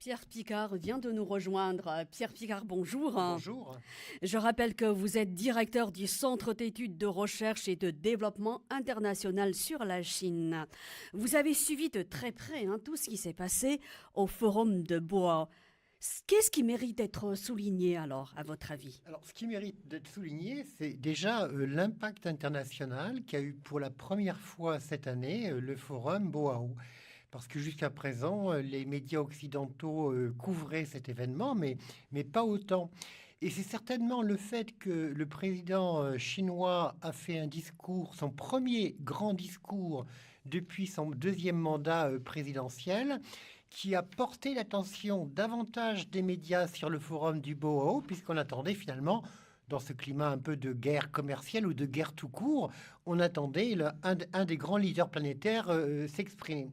Pierre Picard vient de nous rejoindre. Pierre Picard, bonjour. Bonjour. Je rappelle que vous êtes directeur du Centre d'études de recherche et de développement international sur la Chine. Vous avez suivi de très près tout ce qui s'est passé au Forum de Boao. Qu'est-ce qui mérite d'être souligné alors, à votre avis? Alors, ce qui mérite d'être souligné, c'est déjà l'impact international qu'a eu pour la première fois cette année le Forum Boao. Parce que jusqu'à présent, les médias occidentaux couvraient cet événement, mais pas autant. Et c'est certainement le fait que le président chinois a fait un discours, son premier grand discours depuis son deuxième mandat présidentiel, qui a porté l'attention davantage des médias sur le forum du Boao, puisqu'on attendait finalement, dans ce climat un peu de guerre commerciale ou de guerre tout court, on attendait un des grands leaders planétaires s'exprimer.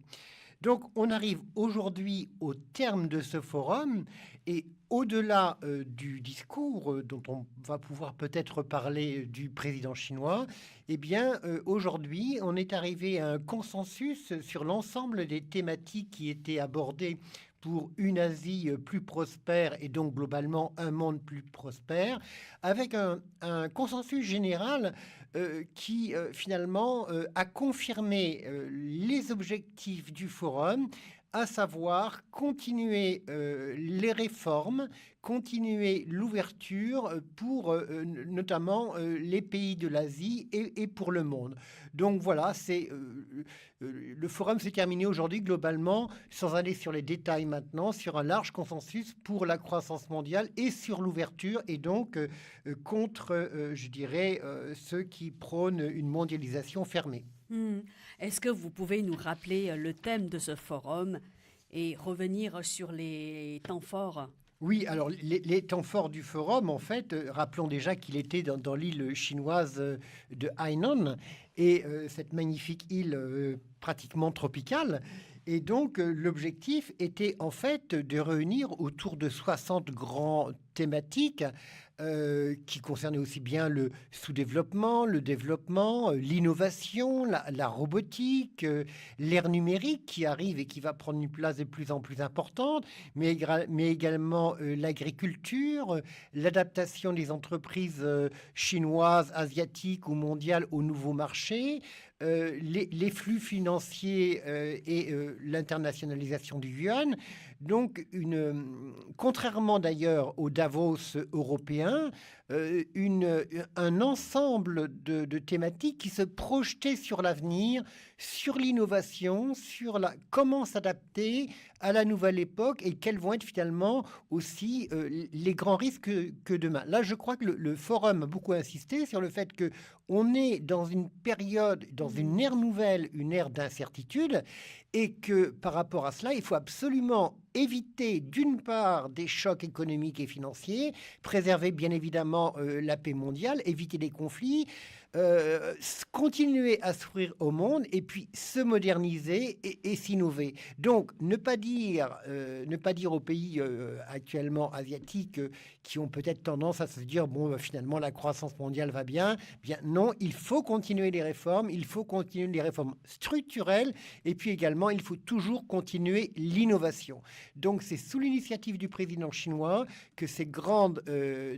Donc, on arrive aujourd'hui au terme de ce forum et au-delà du discours dont on va pouvoir peut-être parler du président chinois, eh bien, aujourd'hui, on est arrivé à un consensus sur l'ensemble des thématiques qui étaient abordées pour une Asie plus prospère et donc globalement un monde plus prospère, avec un consensus général qui finalement a confirmé les objectifs du forum, à savoir continuer les réformes, continuer l'ouverture pour notamment les pays de l'Asie et pour le monde. Donc voilà, le forum s'est terminé aujourd'hui globalement, sans aller sur les détails maintenant, sur un large consensus pour la croissance mondiale et sur l'ouverture et donc contre, je dirais, ceux qui prônent une mondialisation fermée. Est-ce que vous pouvez nous rappeler le thème de ce forum et revenir sur les temps forts? Oui, alors les temps forts du forum, en fait, rappelons déjà qu'il était dans l'île chinoise de Hainan, et cette magnifique île pratiquement tropicale. Et donc, l'objectif était en fait de réunir autour de 60 grands thématiques qui concernaient aussi bien le sous-développement, le développement, l'innovation, la robotique, l'ère numérique qui arrive et qui va prendre une place de plus en plus importante, mais également l'agriculture, l'adaptation des entreprises chinoises, asiatiques ou mondiales aux nouveaux marchés, les flux financiers et l'internationalisation du yuan. Donc, contrairement d'ailleurs au Davos européen, un ensemble de thématiques qui se projetaient sur l'avenir, sur l'innovation, sur comment s'adapter à la nouvelle époque et quels vont être finalement aussi les grands risques que demain. Là, je crois que le forum a beaucoup insisté sur le fait qu'on est dans une période, dans une ère nouvelle, une ère d'incertitude, et que par rapport à cela, il faut absolument éviter d'une part des chocs économiques et financiers, préserver bien évidemment la paix mondiale, éviter les conflits, continuer à s'ouvrir au monde et puis se moderniser et s'innover. Donc ne pas dire aux pays actuellement asiatiques qui ont peut-être tendance à se dire bon finalement la croissance mondiale va bien, non, il faut continuer les réformes, il faut continuer les réformes structurelles et puis également il faut toujours continuer l'innovation. Donc, c'est sous l'initiative du président chinois que ces grandes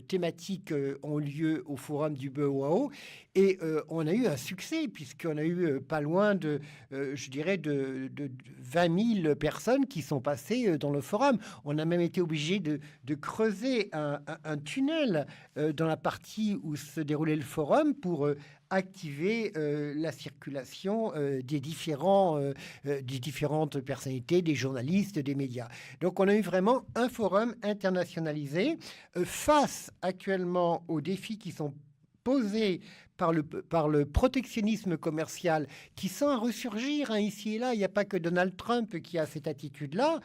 thématiques ont lieu au forum du Boao. Et on a eu un succès, puisqu'on a eu pas loin de 20 000 personnes qui sont passées dans le forum. On a même été obligé de creuser un tunnel dans la partie où se déroulait le forum pour activer la circulation des différentes personnalités, des journalistes, des médias. Donc, on a eu vraiment un forum internationalisé face actuellement aux défis qui sont posés par le protectionnisme commercial qui sent ressurgir ici et là. Il n'y a pas que Donald Trump qui a cette attitude-là.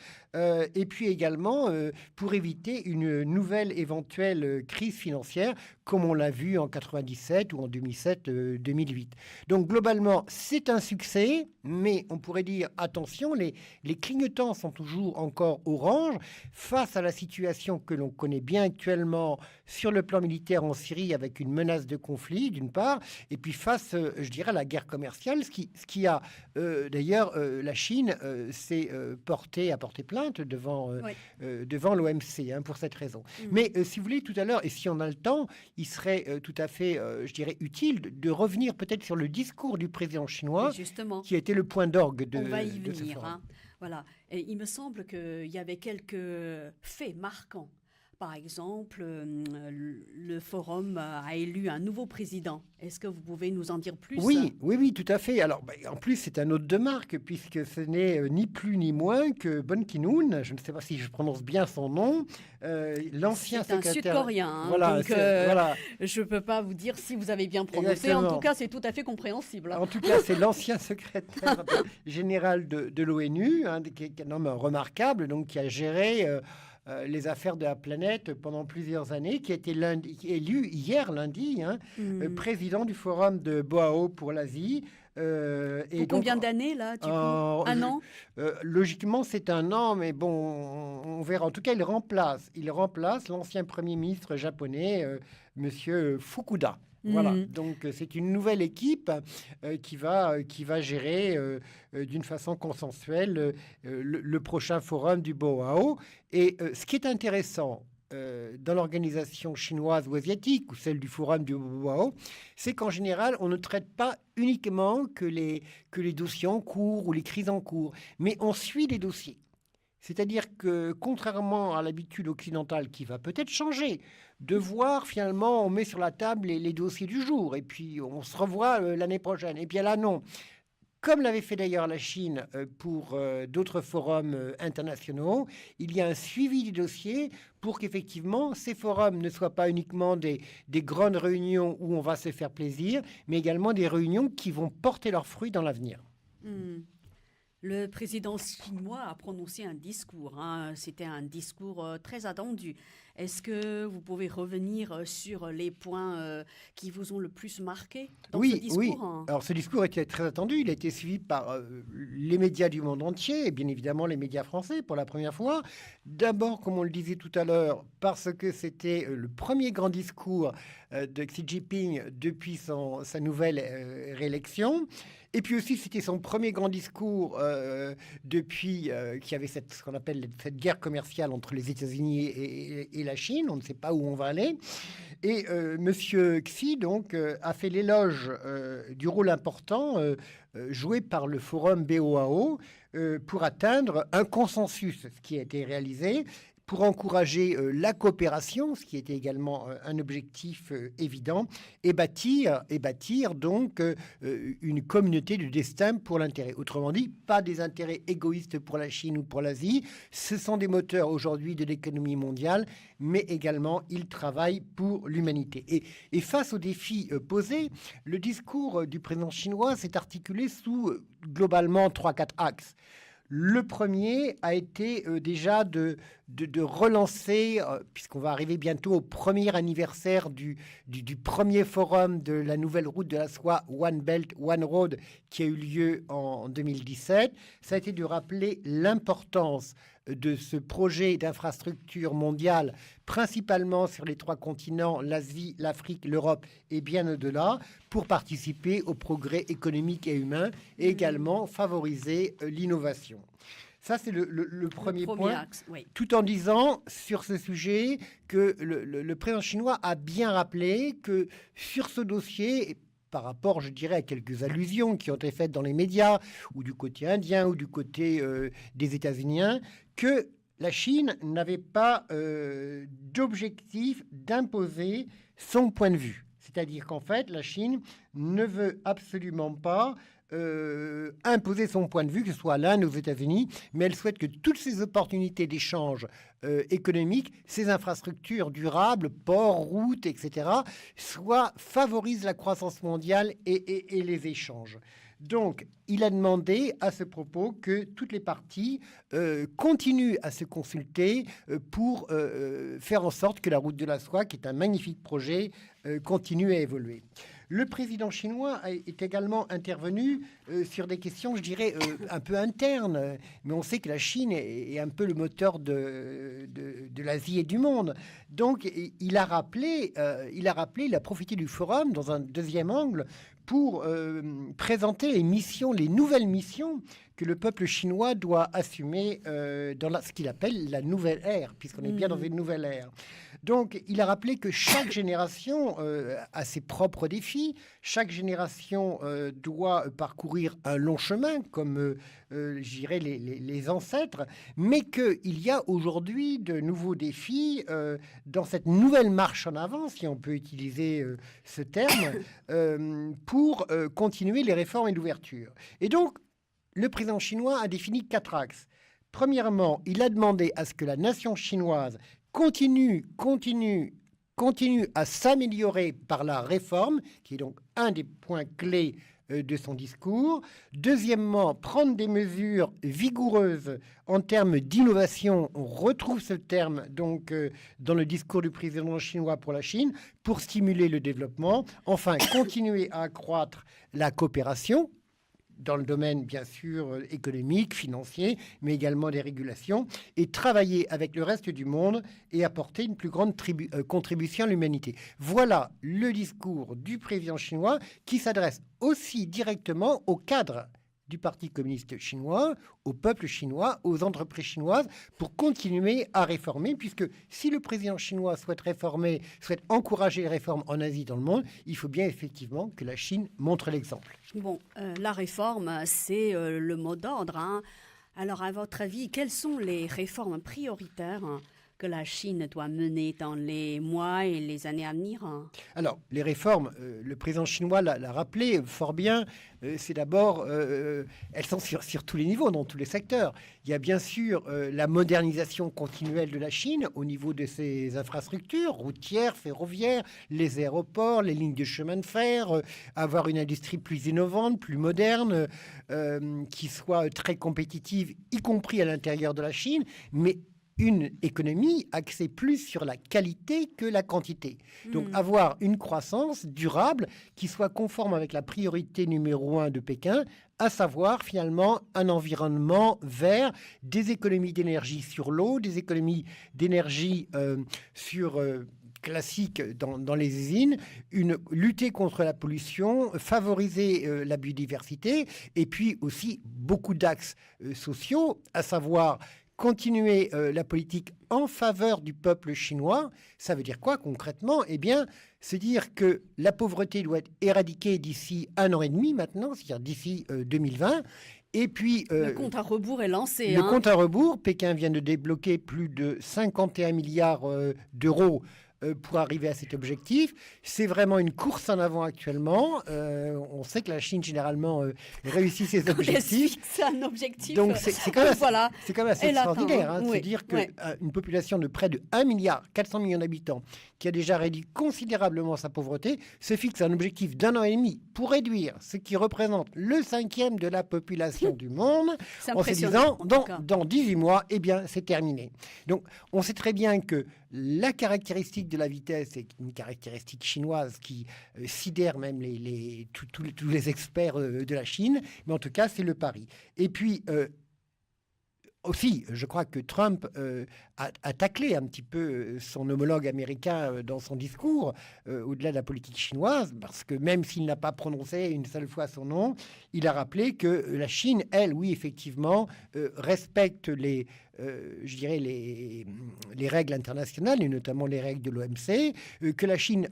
Et puis également, pour éviter une nouvelle éventuelle crise financière, comme on l'a vu en 97 ou en 2007-2008. Donc globalement, c'est un succès, mais on pourrait dire, attention, les clignotants sont toujours encore orange face à la situation que l'on connaît bien actuellement sur le plan militaire en Syrie avec une menace de conflit, d'une part, voir. Et puis face, je dirais, à la guerre commerciale, ce qui a d'ailleurs la Chine s'est a porté plainte devant l'OMC pour cette raison. Mais si vous voulez, tout à l'heure, et si on a le temps, il serait tout à fait, je dirais, utile de revenir peut-être sur le discours du président chinois, qui a été le point d'orgue de ce forum. Voilà. Et il me semble qu'il y avait quelques faits marquants. Par exemple, le forum a élu un nouveau président. Est-ce que vous pouvez nous en dire plus? Oui, tout à fait. Alors, en plus, c'est un hôte de marque, puisque ce n'est ni plus ni moins que Ban Ki-moon, je ne sais pas si je prononce bien son nom, l'ancien secrétaire... C'est un Sud-Coréen, voilà, donc je ne peux pas vous dire si vous avez bien prononcé. Exactement. En tout cas, c'est tout à fait compréhensible. En tout cas, c'est l'ancien secrétaire général de l'ONU, qui est un homme remarquable, donc qui a géré... les affaires de la planète pendant plusieurs années, qui a été élu hier lundi, président du forum de Boao pour l'Asie. Pour combien d'années, là, du coup un an Logiquement, c'est un an, mais bon, on verra. En tout cas, il remplace l'ancien Premier ministre japonais, Monsieur Fukuda. Voilà, donc c'est une nouvelle équipe qui va gérer d'une façon consensuelle le prochain forum du Boao. Et ce qui est intéressant dans l'organisation chinoise ou asiatique, ou celle du forum du Boao, c'est qu'en général, on ne traite pas uniquement que les dossiers en cours ou les crises en cours, mais on suit les dossiers. C'est-à-dire que, contrairement à l'habitude occidentale qui va peut-être changer, de voir finalement, on met sur la table les dossiers du jour et puis on se revoit l'année prochaine. Et bien là, non. Comme l'avait fait d'ailleurs la Chine pour d'autres forums internationaux, il y a un suivi du dossier pour qu'effectivement ces forums ne soient pas uniquement des grandes réunions où on va se faire plaisir, mais également des réunions qui vont porter leurs fruits dans l'avenir. Le président chinois a prononcé un discours. C'était un discours très attendu. Est-ce que vous pouvez revenir sur les points qui vous ont le plus marqué dans ce discours? Oui. Alors, ce discours était très attendu. Il a été suivi par les médias du monde entier et bien évidemment les médias français pour la première fois. D'abord, comme on le disait tout à l'heure, parce que c'était le premier grand discours de Xi Jinping depuis sa nouvelle réélection. Et puis aussi, c'était son premier grand discours depuis qu'il y avait ce qu'on appelle cette guerre commerciale entre les États-Unis et la Chine. On ne sait pas où on va aller. Et Monsieur Xi, donc, a fait l'éloge du rôle important joué par le forum BOAO pour atteindre un consensus, ce qui a été réalisé, pour encourager la coopération, ce qui était également un objectif évident, et bâtir donc une communauté de destin pour l'intérêt. Autrement dit, pas des intérêts égoïstes pour la Chine ou pour l'Asie. Ce sont des moteurs aujourd'hui de l'économie mondiale, mais également ils travaillent pour l'humanité. Et face aux défis posés, le discours du président chinois s'est articulé sous globalement 3-4 axes. Le premier a été déjà de relancer, puisqu'on va arriver bientôt au premier anniversaire du premier forum de la nouvelle route de la soie One Belt, One Road, qui a eu lieu en 2017. Ça a été de rappeler l'importance de ce projet d'infrastructure mondiale, principalement sur les 3 continents, l'Asie, l'Afrique, l'Europe et bien au-delà, pour participer au progrès économique et humain et également favoriser l'innovation. Ça, c'est le premier point, axe, oui. Tout en disant sur ce sujet que le président chinois a bien rappelé que sur ce dossier, par rapport, je dirais, à quelques allusions qui ont été faites dans les médias, ou du côté indien, ou du côté des États-Unis, que la Chine n'avait pas d'objectif d'imposer son point de vue. C'est-à-dire qu'en fait, la Chine ne veut absolument pas imposer son point de vue, que ce soit à l'Inde ou aux États-Unis, mais elle souhaite que toutes ces opportunités d'échange économique, ces infrastructures durables, ports, routes, etc., favorisent la croissance mondiale et les échanges. Donc, il a demandé à ce propos que toutes les parties continuent à se consulter pour faire en sorte que la route de la soie, qui est un magnifique projet, continue à évoluer. Le président chinois est également intervenu sur des questions, je dirais, un peu internes. Mais on sait que la Chine est un peu le moteur de l'Asie et du monde. Donc, il a profité du forum dans un deuxième angle pour présenter les nouvelles missions que le peuple chinois doit assumer dans ce qu'il appelle la nouvelle ère, puisqu'on est bien dans une nouvelle ère. Donc, il a rappelé que chaque génération a ses propres défis. Chaque génération doit parcourir un long chemin, comme, je dirais, les ancêtres, mais qu'il y a aujourd'hui de nouveaux défis dans cette nouvelle marche en avant, si on peut utiliser ce terme, pour continuer les réformes et l'ouverture. Et donc, le président chinois a défini 4 axes. Premièrement, il a demandé à ce que la nation chinoise continue à s'améliorer par la réforme, qui est donc un des points clés de son discours. Deuxièmement, prendre des mesures vigoureuses en termes d'innovation. On retrouve ce terme donc dans le discours du président chinois pour la Chine, pour stimuler le développement. Enfin, continuer à accroître la coopération dans le domaine, bien sûr, économique, financier, mais également des régulations, et travailler avec le reste du monde et apporter une plus grande contribution à l'humanité. Voilà le discours du président chinois qui s'adresse aussi directement aux cadres du Parti communiste chinois, au peuple chinois, aux entreprises chinoises, pour continuer à réformer, puisque si le président chinois souhaite réformer, souhaite encourager les réformes en Asie, dans le monde, il faut bien effectivement que la Chine montre l'exemple. Bon, la réforme, c'est le mot d'ordre, hein. Alors, à votre avis, quelles sont les réformes prioritaires que la Chine doit mener dans les mois et les années à venir? Alors, les réformes, le président chinois l'a rappelé fort bien, c'est d'abord, elles sont sur tous les niveaux, dans tous les secteurs. Il y a bien sûr la modernisation continuelle de la Chine au niveau de ses infrastructures, routières, ferroviaires, les aéroports, les lignes de chemin de fer, avoir une industrie plus innovante, plus moderne, qui soit très compétitive, y compris à l'intérieur de la Chine, mais une économie axée plus sur la qualité que la quantité. Donc, avoir une croissance durable qui soit conforme avec la priorité numéro 1 de Pékin, à savoir finalement un environnement vert, des économies d'énergie sur l'eau, des économies d'énergie classique dans les usines, lutter contre la pollution, favoriser la biodiversité, et puis aussi beaucoup d'axes sociaux, à savoir continuer la politique en faveur du peuple chinois. Ça veut dire quoi concrètement? Eh bien, se dire que la pauvreté doit être éradiquée d'ici 1 an et demi maintenant, c'est-à-dire d'ici 2020. Et puis, le compte à rebours est lancé. Le compte à rebours, Pékin vient de débloquer plus de 51 milliards d'euros pour arriver à cet objectif. C'est vraiment une course en avant actuellement. On sait que la Chine, généralement, réussit ses objectifs. C'est un objectif. Donc, c'est quand même assez, voilà. c'est quand même assez extraordinaire de oui, se dire qu'une population de près de 1,4 milliard d'habitants, qui a déjà réduit considérablement sa pauvreté, se fixe un objectif d'1 an et demi pour réduire ce qui représente le 5e de la population du monde, en se disant, dans 18 mois, eh bien, c'est terminé. Donc, on sait très bien que la caractéristique de la vitesse est une caractéristique chinoise qui sidère même tous les experts de la Chine, mais en tout cas, c'est le pari. Et puis, aussi, je crois que Trump a taclé un petit peu son homologue américain dans son discours, au-delà de la politique chinoise, parce que même s'il n'a pas prononcé une seule fois son nom, il a rappelé que la Chine, elle, oui, effectivement, respecte les règles internationales, et notamment les règles de l'OMC, que la Chine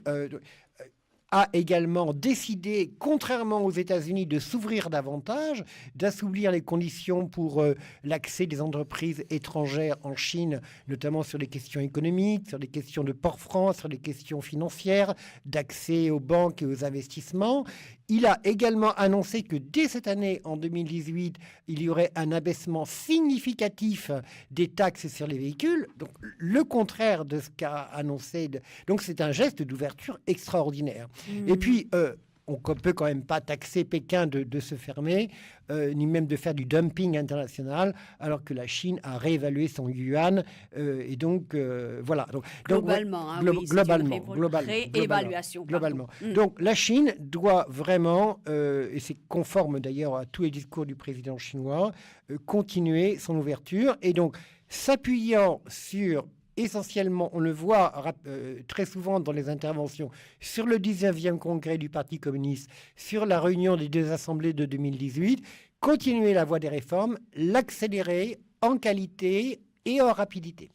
a également décidé, contrairement aux États-Unis, de s'ouvrir davantage, d'assouplir les conditions pour l'accès des entreprises étrangères en Chine, notamment sur les questions économiques, sur les questions de port franc, sur les questions financières, d'accès aux banques et aux investissements. Il a également annoncé que dès cette année, en 2018, il y aurait un abaissement significatif des taxes sur les véhicules, donc le contraire de ce qu'a annoncé. Donc c'est un geste d'ouverture extraordinaire. Et puis, on ne peut quand même pas taxer Pékin de se fermer, ni même de faire du dumping international, alors que la Chine a réévalué son yuan. Et donc, voilà. Globalement, réévaluation. Globalement. Donc, la Chine doit vraiment, et c'est conforme d'ailleurs à tous les discours du président chinois, continuer son ouverture. Et donc, s'appuyant sur essentiellement, on le voit très souvent dans les interventions sur le 19e congrès du Parti communiste, sur la réunion des deux assemblées de 2018, continuer la voie des réformes, l'accélérer en qualité et en rapidité.